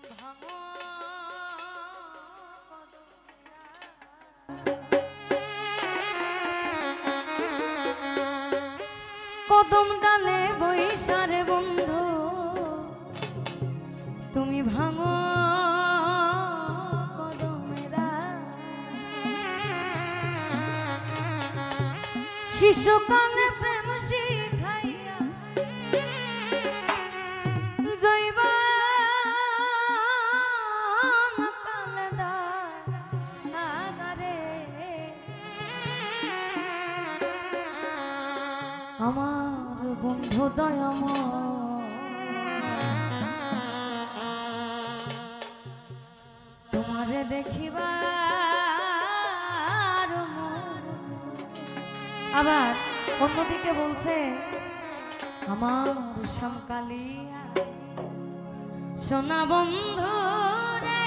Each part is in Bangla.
ভাঙো কদম ডালে বৈশারে বন্ধু তুমি ভাঙো কদমেরা শিশুকালে প্রেম শিখাইয়া জৈবান কালে দাগারে আমার বন্ধু দয়াময় তোমারে দেখিবার আবার অন্যদিকে বলছে আমার শ্যামকালিয়া সোনা বন্ধু রে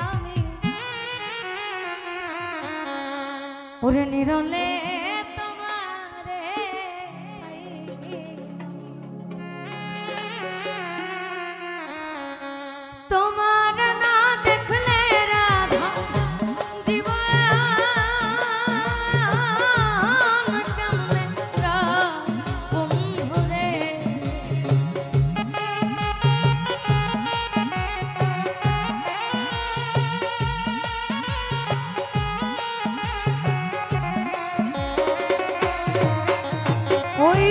আমি ওরে নিরলে তোমারে তোমার না দেখলে রাধা জীবন কেমনে বন্ধু রে ওই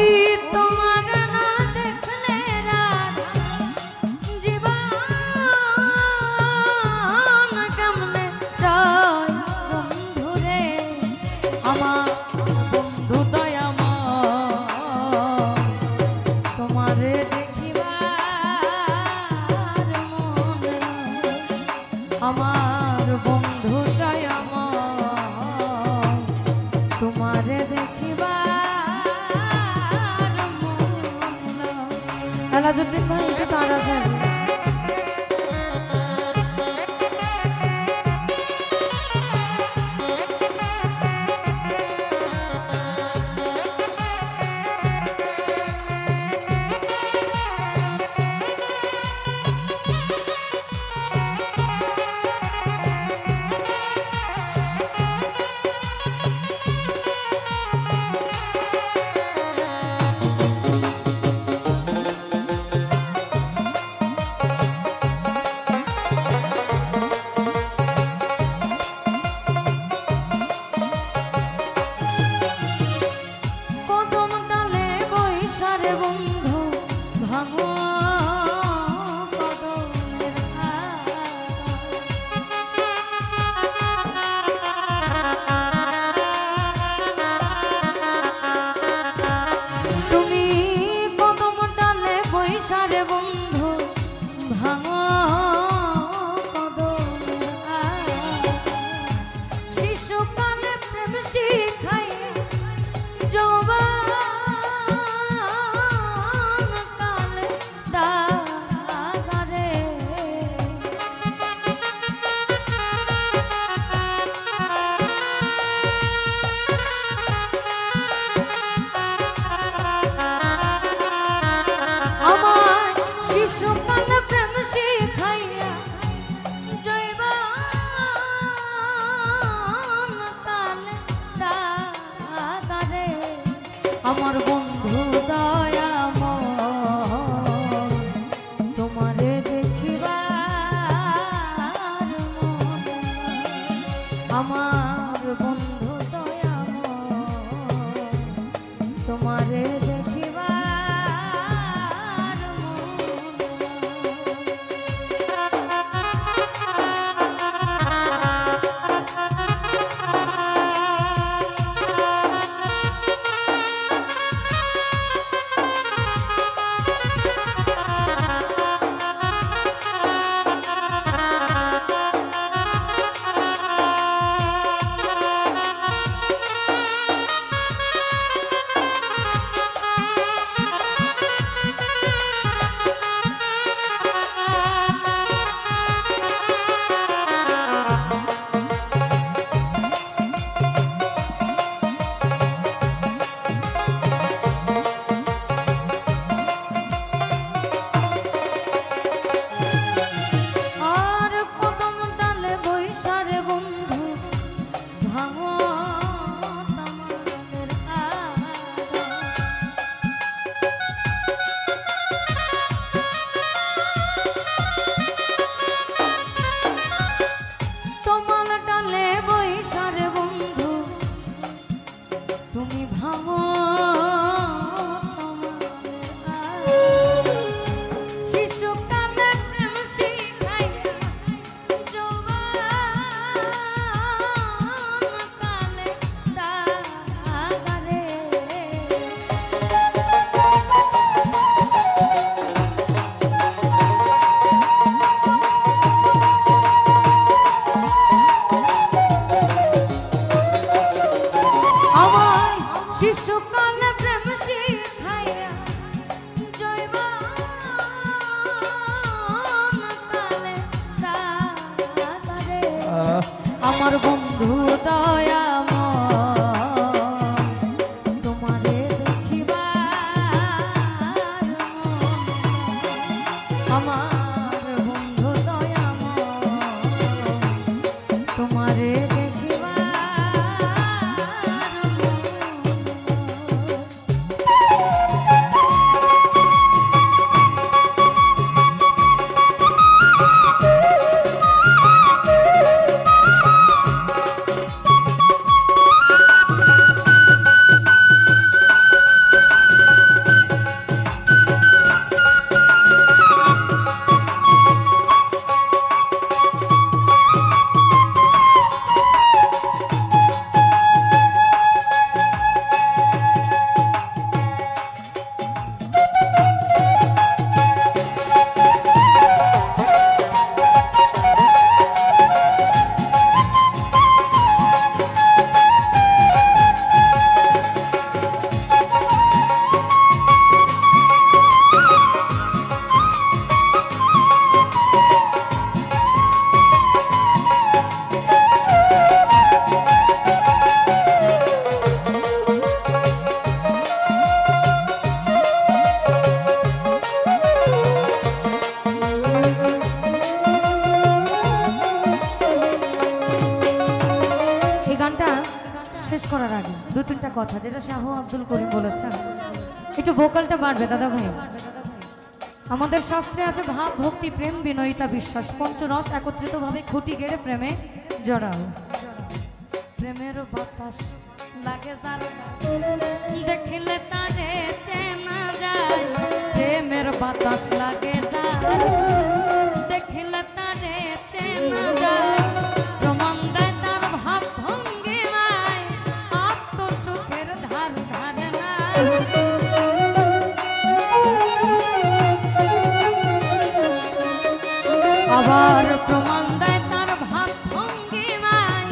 তোমার না দেখলে রাধা জীবন কেমনে রয় বন্ধু রে আমার বন্ধু দয়াময় তোমারে দেখিবার মন আমার বন্ধু দয়াময় তোমারে দেখিবার মন এলাজুদ্দিন ভাই একটু তাড়াতাড়ি আমার বন্ধু দয়াময় তোমারে শেষ করার আগে দু তিনটা কথা যেটা শাহ আব্দুল করিম বলেছেন, একটু ভোকালটা বাড়বে দাদা ভাই। আমাদের শাস্ত্রে আছে ভাব ভক্তি প্রেম বিনয়িতা বিশ্বাস পঞ্চরস একত্রিতভাবে খুঁটি গেড়ে প্রেমে জড়াও। প্রেমের বাতাস লাগে দেখিলে তারে চেনা যায়, প্রেমের বাতাস লাগে দেখিলে তারে চেনা যায়, প্রমাণ দেয় তার ভাব ভঙ্গিমায় আত্মসুখের ধার ধারে না। আবার প্রমাণ দেয় তার ভাব ভঙ্গিমায়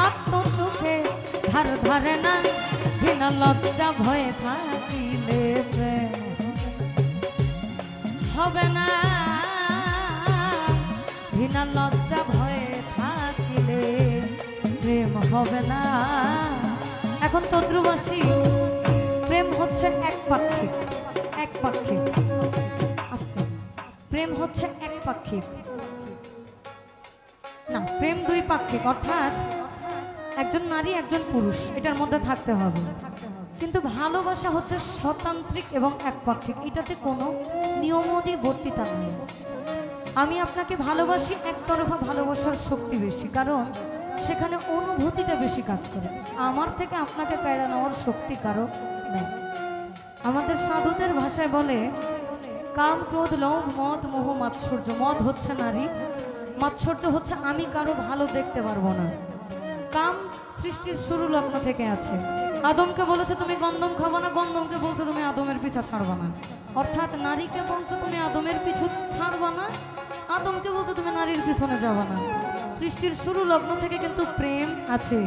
আত্মসুখের ধার ধারে না। বিনা লজ্জা ভয়ে থাকিলে প্রেম হবে না, বিনা লজ্জা ভয়ে থাকিলে প্রেম হবে না। এখন তদ্রুবাসী প্রেম হচ্ছে একপাক্ষিক, একপাক্ষিক আস্তে প্রেম হচ্ছে একপাক্ষিক না, প্রেম দুই পাক্ষিক, অর্থাৎ একজন নারী একজন পুরুষ এটার মধ্যে থাকতে হবে। কিন্তু ভালোবাসা হচ্ছে স্বতান্ত্রিক এবং একপাক্ষিক, এটাতে কোনো নিয়মাদি বর্তিতা নেই। আমি আপনাকে ভালোবাসি, একতরফা ভালোবাসার শক্তি বেশি, কারণ সেখানে অনুভূতিটা বেশি কাজ করে। আমার থেকে আপনাকে কেড়ে নেওয়ার শক্তি কারো নেই। আমাদের সাধুদের ভাষায় বলে কাম ক্রোধ লোভ মদ মোহ মাৎসর্য। মদ হচ্ছে নারী, মাৎসর্য হচ্ছে আমি কারো ভালো দেখতে পারবো না। কাম সৃষ্টির শুরু লগ্ন থেকে আছে। আদমকে বলেছে তুমি গন্ধম খাবো না, গন্ধমকে বলছে তুমি আদমের পিছা ছাড়বা না। অর্থাৎ নারীকে বলছে তুমি আদমের পিছু ছাড়বা না, আদমকে বলছে তুমি নারীর পিছনে যাবা না। সৃষ্টির শুরু লগ্ন থেকে কিন্তু প্রেম আছে।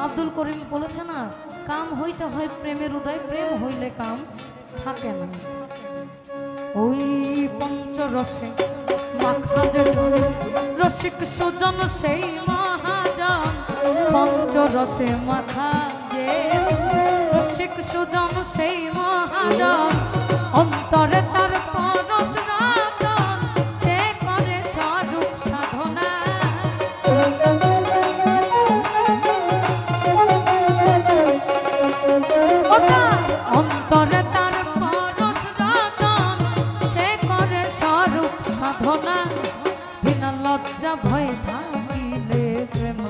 আব্দুল করিম বলেছে না, কাম হইতে হয় প্রেমের উদয়, প্রেম হইলে কাম থাকে না। ওই পঞ্চরসে মাখা যে রসিক সুজন সেই মহাজন, পঞ্চরসে মাখা যে রসিক সুজন সেই মহাজন, অন্তরে তার পরশ রাজন সে করে স্বরূপ সাধনা। অন্তরে তার পরশ রাজন সে করে স্বরূপ সাধনা। বিনা লজ্জা ভয় থাকিলে প্রেম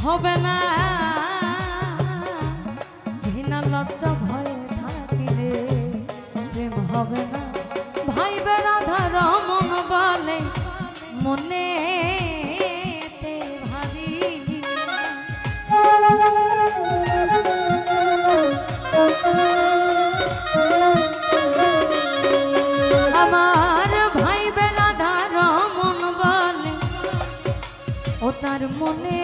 হবে না, বিনা লজ্জা ভয় থাকিলে প্রেম হবে না। ভাই বেরাধা রমন বলে মনে ভাবি, আমার ভাই বেরাধা রমন বলে ও তার মনে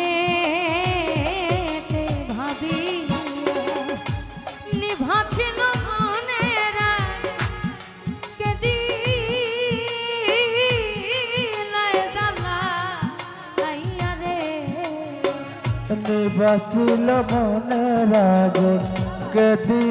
ভাবি, নিভাছিল মনেরা কেদি নিভাছিল মনেরা কেদি